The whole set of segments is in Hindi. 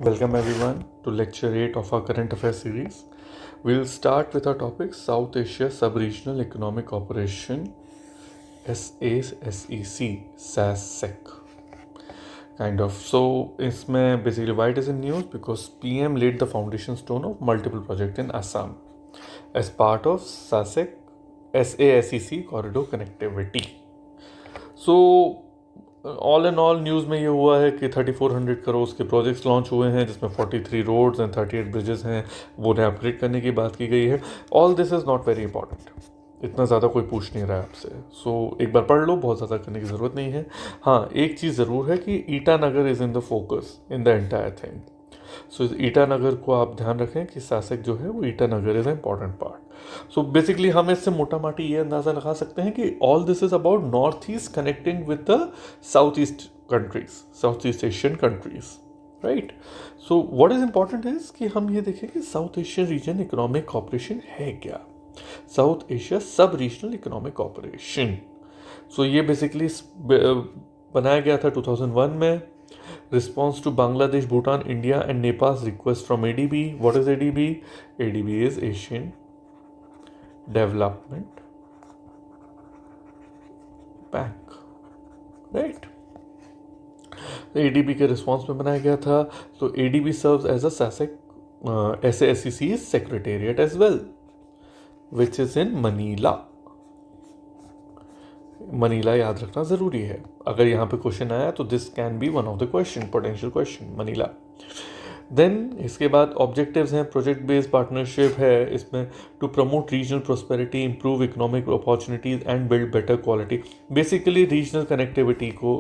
Welcome everyone to lecture 8 of our current affairs series. We'll start with our topic South Asia Sub-Regional Economic Cooperation SASEC, SASEC. Kind of. So, इसमें basically why it is in news because PM laid the foundation stone of multiple projects in Assam as part of SASEC corridor connectivity. So all and all news में ये हुआ है कि 3400 करोड़ के प्रोजेक्ट्स लॉन्च हुए हैं जिसमें 43 रोड्स एंड 38 ब्रिजेस हैं, वो उन्हें अपग्रेड करने की बात की गई है. All this is not very important, इतना ज़्यादा कोई पूछ नहीं रहा है आपसे. सो एक बार पढ़ लो, बहुत ज़्यादा करने की ज़रूरत नहीं है. हाँ, एक चीज़ ज़रूर है कि Itanagar is in the focus in the entire thing. So Itanagar को आप ध्यान रखें कि सासेक जो है वो Itanagar is a important part. So basically हम इससे मोटा माटी ये अंदाज़ा लगा सकते हैं कि all this is about north east connecting with the south east countries, south East Asian countries, right. So what is important is कि हम ये देखें कि south Asian region economic cooperation है क्या. साउथ एशिया सब रीजनल इकोनॉमिक कॉपरेशन. सो ये बेसिकली बनाया गया था 2001 में. Response to Bangladesh, Bhutan, India and Nepal's request from ADB. What is ADB? ADB is Asian Development Bank, right? ADB के रिस्पॉन्स में बनाया गया था. तो ADB serves as a SASEC's secretariat as well, which is in Manila. Manila याद रखना ज़रूरी है. अगर यहाँ पे क्वेश्चन आया तो this can be one of the question, potential question, Manila. Then इसके बाद ऑब्जेक्टिव्स हैं. प्रोजेक्ट बेस्ड पार्टनरशिप है इसमें. To promote regional prosperity, improve economic opportunities and build better quality. Basically regional connectivity को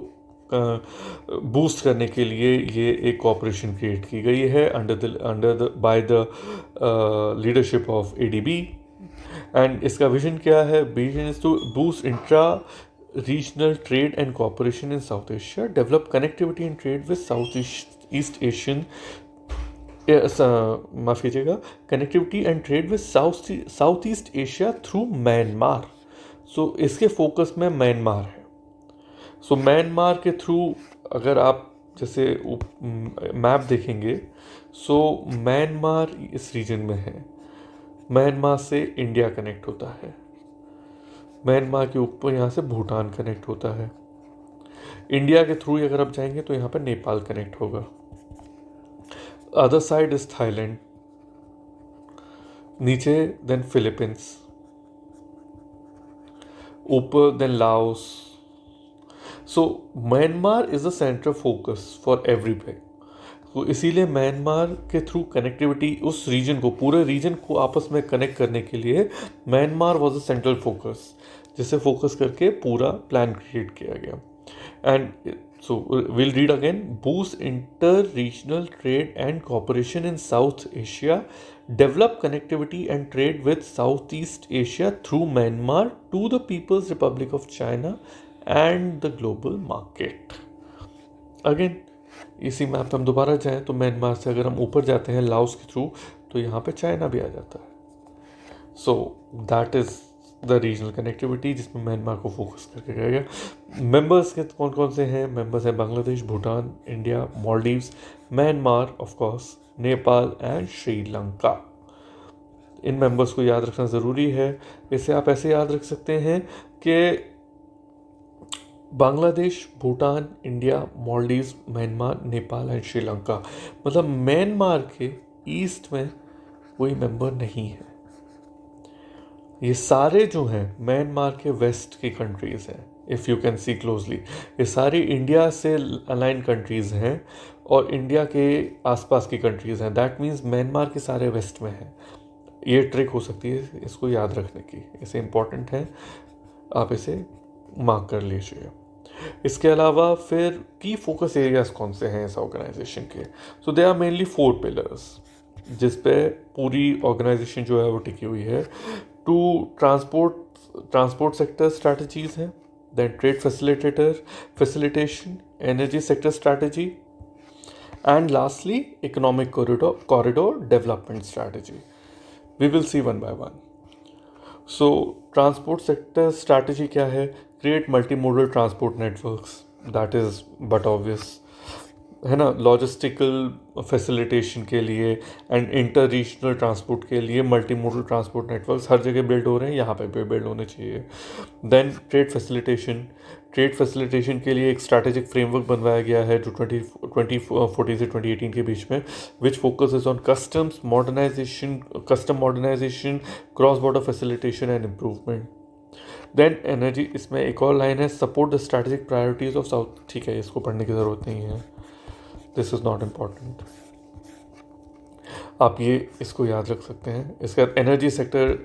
बूस्ट करने के लिए ये एक कॉपरेशन क्रिएट की गई है by the leadership of ADB. And इसका विजन क्या है? Vision is to boost intra regional trade and cooperation in South Asia, develop connectivity and trade with South East Asian, माफ कीजिएगा, connectivity and trade with South East Asia through Myanmar. So इसके फोकस में म्यांमार है. सो म्यांमार के थ्रू अगर आप जैसे मैप देखेंगे, सो म्यांमार इस रीजन में है. म्यांमार से इंडिया कनेक्ट होता है. म्यांमार के ऊपर यहाँ से भूटान कनेक्ट होता है. इंडिया के थ्रू अगर आप जाएंगे तो यहाँ पर नेपाल कनेक्ट होगा. अदर साइड इज थाईलैंड, नीचे देन फिलीपींस, ऊपर then Laos. So Myanmar is a center focus for everything. तो इसीलिए म्यांमार के थ्रू कनेक्टिविटी उस रीजन को, पूरे रीजन को आपस में कनेक्ट करने के लिए Myanmar was a central focus, जिसे फोकस करके पूरा प्लान क्रिएट किया गया. And so will read again. Boost inter regional trade and cooperation in South Asia, develop connectivity and trade with South East Asia through Myanmar to the People's Republic of China and the global market. अगेन इसी मैप पे हम दोबारा जाएं तो म्यांमार से अगर हम ऊपर जाते हैं लाओस के थ्रू तो यहाँ पे चाइना भी आ जाता है. So that is the regional connectivity जिसमें म्यांमार को फोकस करके गया गया. मेंबर्स के कौन कौन से हैं? मेंबर्स हैं Bangladesh, Bhutan, India, Maldives, Myanmar of course, Nepal and Sri Lanka. In members को याद रखना ज़रूरी है. इसे आप ऐसे याद रख सकते हैं कि Bangladesh, Bhutan, India, Maldives, Myanmar, Nepal and Sri Lanka. मतलब म्यांमार के ईस्ट में कोई मेंबर नहीं है. ये सारे जो हैं म्यांमार के वेस्ट की कंट्रीज़ हैं. If you can see closely, ये सारी इंडिया से अलाइन कंट्रीज़ हैं और इंडिया के आसपास की कंट्रीज़ हैं. दैट मीन्स म्यांमार के सारे वेस्ट में हैं. ये ट्रिक हो सकती है इसको याद रखने की. इसे इम्पॉर्टेंट है, आप इसे मार्क कर लीजिए. इसके अलावा फिर की फोकस एरियाज कौन से हैं इस ऑर्गेनाइजेशन के? सो दे आर मेनली 4 पिलर्स जिस पे पूरी ऑर्गेनाइजेशन जो है वो टिकी हुई है. टू ट्रांसपोर्ट सेक्टर स्ट्रैटेजीज हैं, then trade facilitation, energy sector strategy and lastly economic corridor development strategy. We will see one by one. So transport sector strategy क्या है? Create multi modal transport networks. That is but obvious. है ना, लॉजिस्टिकल फैसिलिटेशन के लिए एंड इंटर रीजनल ट्रांसपोर्ट के लिए मल्टी मोडल ट्रांसपोर्ट नेटवर्क्स हर जगह बिल्ड हो रहे हैं, यहाँ पे भी बिल्ड होने चाहिए. देन ट्रेड फैसिलिटेशन के लिए एक स्ट्रैटेजिक फ्रेमवर्क बनवाया गया है जो 2014 से 2018 के बीच में, which focuses on custom modernisation, cross border facilitation and improvement. Then energy, इसमें एक और लाइन है, support the strategic priorities of South. ठीक है, इसको पढ़ने की ज़रूरत नहीं है, दिस इज़ नॉट इम्पॉर्टेंट, आप ये इसको याद रख सकते हैं. इसके बाद energy sector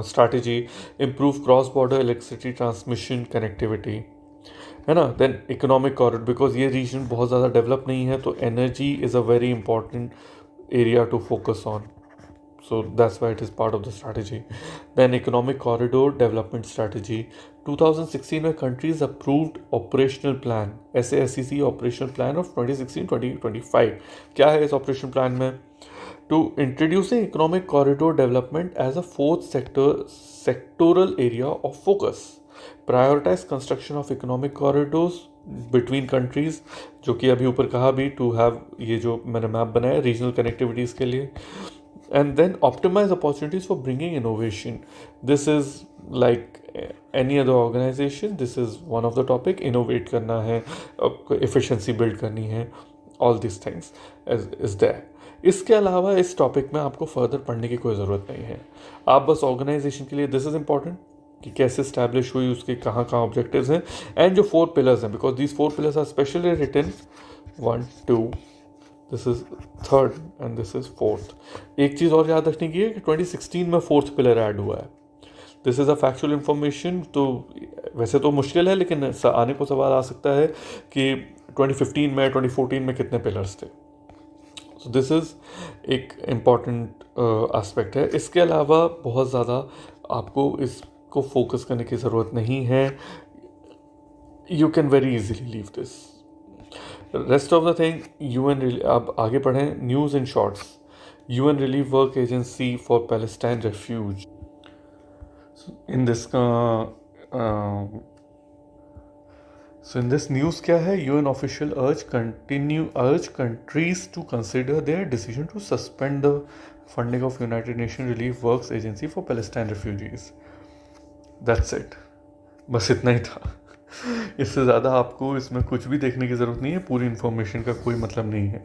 strategy, improve cross border electricity transmission connectivity, है ना. देन इकोनॉमिक कॉरिडोर, बिकॉज ये रीजन बहुत ज़्यादा डेवलप नहीं है, तो energy is a very important area to focus on. So that's why it is part of the strategy. Then economic corridor development strategy. 2016 में countries approved operational plan, SASEC operational plan of 2016-2025. क्या है इस operational plan में? To introducing economic corridor development as a fourth sectoral area of focus. Prioritize construction of economic corridors between countries, जो कि अभी ऊपर कहा भी, to have ये जो मैंने मैप बनाया regional connectivities के लिए. And then optimize opportunities for bringing innovation. This is like any other organization, this is one of the topic. Innovate करना है, efficiency build करनी है, all these things is there. इसके अलावा इस टॉपिक में आपको फर्दर पढ़ने की कोई ज़रूरत नहीं है. आप बस ऑर्गेनाइजेशन के लिए दिस इज़ इम्पॉर्टेंट कि कैसे स्टैब्लिश हुई, उसके कहाँ कहाँ ऑब्जेक्टिव्स हैं, एंड जो 4 पिलर्स हैं, because these 4 pillars are specially written 1 2, this is 3rd and this is 4th. एक चीज़ और याद रखने की है कि 2016 में 4th पिलर ऐड हुआ है. This is a factual information, तो वैसे तो मुश्किल है, लेकिन आने को सवाल आ सकता है कि 2015 में 2014 में कितने पिलर्स थे. सो दिस इज़ एक इम्पॉर्टेंट एस्पेक्ट है. इसके अलावा बहुत ज़्यादा आपको इसको फोकस करने की ज़रूरत नहीं है. You can very easily leave this. Rest of the thing, UN, आप आगे पढ़ें. News in shorts, UN relief work agency for Palestine refuge. In this so in this news क्या है? UN official urge countries to consider their decision to suspend the funding of United Nation relief works agency for Palestine refugees. That's it, बस इतना ही था. इससे ज़्यादा आपको इसमें कुछ भी देखने की ज़रूरत नहीं है, पूरी इन्फॉर्मेशन का कोई मतलब नहीं है.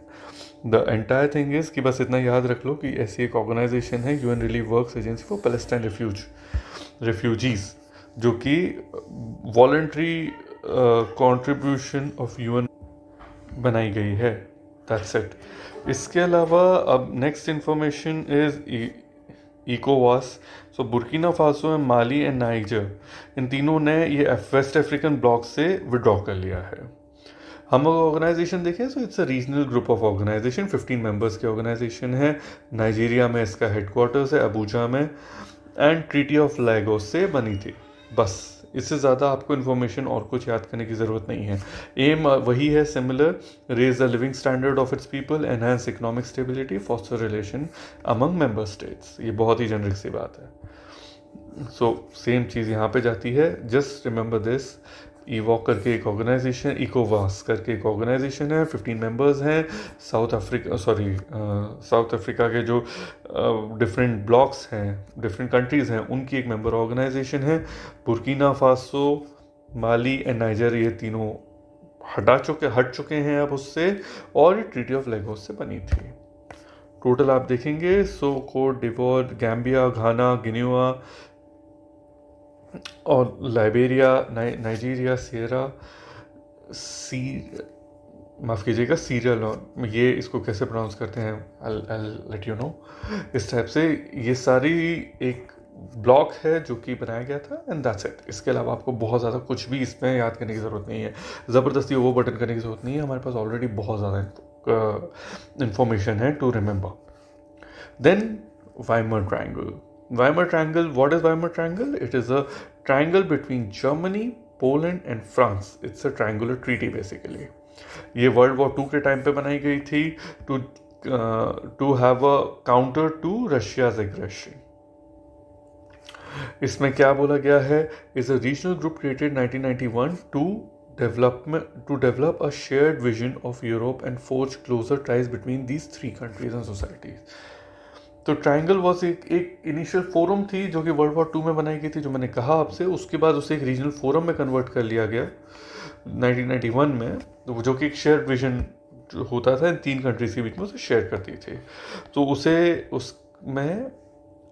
द एंटायर थिंग इज़ कि बस इतना याद रख लो कि ऐसी एक ऑर्गेनाइजेशन है, UN relief works agency for Palestine refugees, जो कि वॉलंटरी कंट्रीब्यूशन ऑफ UN बनाई गई है. That's it. इसके अलावा अब नेक्स्ट इन्फॉर्मेशन इज़ इकोवास. So Burkina Faso and Mali and Niger, इन तीनों ने ये वेस्ट अफ्रीकन ब्लॉक से विड्रॉ कर लिया है. हम ऑर्गेनाइजेशन देखें, so it's a regional group of organisation, 15 members की ऑर्गेनाइजेशन है. नाइजीरिया में इसका हेडक्वार्टर्स है, अबूजा में, एंड ट्रीटी ऑफ लेगोस से बनी थी. बस इससे ज़्यादा आपको इन्फॉर्मेशन और कुछ याद करने की ज़रूरत नहीं है. एम वही है, similar, raise the living standard of its people, enhance economic stability, foster relation among member states. ये बहुत ही जेनरिक सी बात है. सो सेम चीज़ यहाँ पे जाती है. Just remember this. ईवॉक करके एक ऑर्गेनाइजेशन, इकोवास करके एक ऑर्गेनाइजेशन है, 15 मेंबर्स हैं. साउथ अफ्रीका के जो डिफरेंट ब्लॉक्स हैं, डिफरेंट कंट्रीज़ हैं, उनकी एक मेंबर ऑर्गेनाइजेशन है. Burkina Faso, Mali and niger, ये तीनों हट चुके हैं अब उससे, और ये ट्रीटी ऑफ लेगोस से बनी थी. टोटल आप देखेंगे, सो कोट डिवोर, गैम्बिया, घाना, गिनिया और लाइबेरिया, नाइजीरिया, माफ़ कीजिएगा, सीरियल, ये इसको कैसे प्रोनाउंस करते हैं, I'll let you know. इस टाइप से ये सारी एक ब्लॉक है जो कि बनाया गया था, एंड दैट्स इट. इसके अलावा आपको बहुत ज़्यादा कुछ भी इसमें याद करने की ज़रूरत नहीं है. ज़बरदस्ती वो बटन करने की ज़रूरत नहीं है, हमारे पास ऑलरेडी बहुत ज़्यादा इंफॉर्मेशन है to remember. Then Weimar triangle. Weimar Triangle, what is Weimar Triangle? It is a triangle between Germany, Poland and France. It's a triangular treaty basically. ये वर्ल्ड वॉर 2 के टाइम पे बनाई गई थी to have a counter to Russia's aggression. इसमें क्या बोला गया है? Is a regional group created 1991 to develop a shared vision of Europe and forge closer ties between these three countries and societies. तो ट्राइंगल वॉज एक इनिशियल फोरम थी जो कि वर्ल्ड वॉर 2 में बनाई गई थी, जो मैंने कहा आपसे। उसके बाद उसे एक रीजनल फोरम में कन्वर्ट कर लिया गया 1991 में, तो जो कि एक शेयर विजन होता था इन 3 कंट्रीज के बीच में, उसे शेयर करती थी। तो उसे उसमें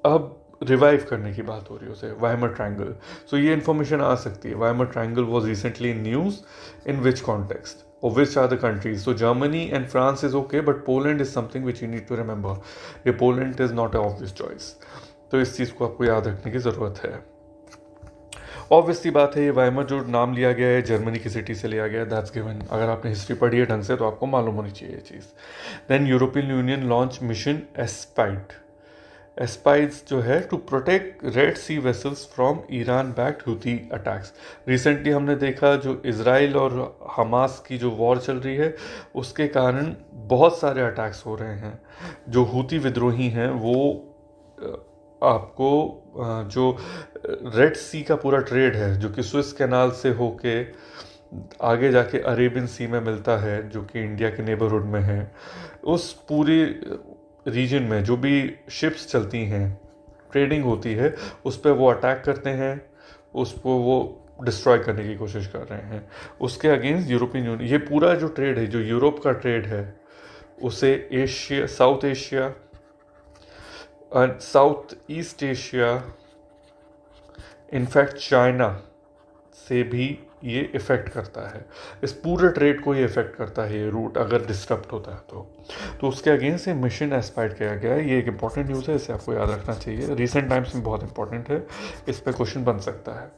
अब रिवाइव करने की बात हो रही है, उसे वाइमर ट्रायंगल। सो ये इन्फॉर्मेशन आ सकती है, Weimar triangle was recently in news, in which context or which are the countries. So Germany and France is okay, but Poland is something which you need to remember. ये Poland is not an obvious choice. तो इस चीज़ को आपको याद रखने की ज़रूरत है। ऑब्वियस सी बात है, ये वाइमर जो नाम लिया गया है जर्मनी की सिटी से लिया गया है, दैट्स गिवन। अगर आपने हिस्ट्री पढ़ी है ढंग से तो आपको मालूम होनी चाहिए ये चीज़। Then European Union launch mission Aspides. Aspides जो है to protect Red Sea vessels from Iran backed Houthi attacks. Recently हमने देखा जो इजराइल और हमास की जो वॉर चल रही है उसके कारण बहुत सारे अटैक्स हो रहे हैं। जो हुती विद्रोही हैं वो आपको जो रेड सी का पूरा ट्रेड है जो कि स्विस कैनाल से होके आगे जाके अरेबियन सी में मिलता है, जो कि इंडिया के नेबरहुड में है, उस पूरी रीजन में जो भी शिप्स चलती हैं, ट्रेडिंग होती है, उस पर वो अटैक करते हैं, उसको वो डिस्ट्रॉय करने की कोशिश कर रहे हैं। उसके अगेंस्ट यूरोपियन यूनियन, ये पूरा जो ट्रेड है, जो यूरोप का ट्रेड है, उसे Asia, south Asia, south East Asia, in fact China से भी ये इफ़ेक्ट करता है। इस पूरे ट्रेड को ये इफ़ेक्ट करता है ये रूट, अगर डिस्टर्ब होता है तो उसके अगेंस्ट ये मिशन एस्पायर किया गया है। ये एक इंपॉर्टेंट न्यूज़ है, इसे आपको याद रखना चाहिए, रिसेंट टाइम्स में बहुत इंपॉर्टेंट है, इस पर क्वेश्चन बन सकता है।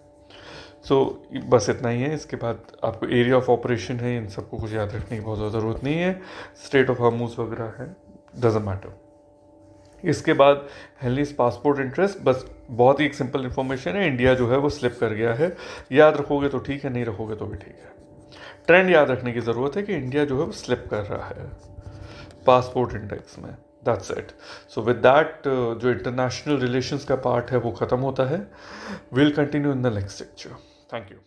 सो बस इतना ही है। इसके बाद आपको एरिया ऑफ ऑपरेशन है, इन सबको कुछ याद रखने की बहुत ज़्यादा ज़रूरत नहीं है। स्ट्रेट ऑफ हॉर्मुज़ वगैरह है, डजंट मैटर। इसके बाद हेनलीज पासपोर्ट इंटरेस्ट, बस बहुत ही एक सिंपल इन्फॉर्मेशन है, इंडिया जो है वो स्लिप कर गया है। याद रखोगे तो ठीक है, नहीं रखोगे तो भी ठीक है। ट्रेंड याद रखने की ज़रूरत है कि इंडिया जो है वो स्लिप कर रहा है पासपोर्ट इंडेक्स में, that's it. So with that जो इंटरनेशनल रिलेशंस का पार्ट है वो ख़त्म होता है। Will continue in the next lecture. Thank you.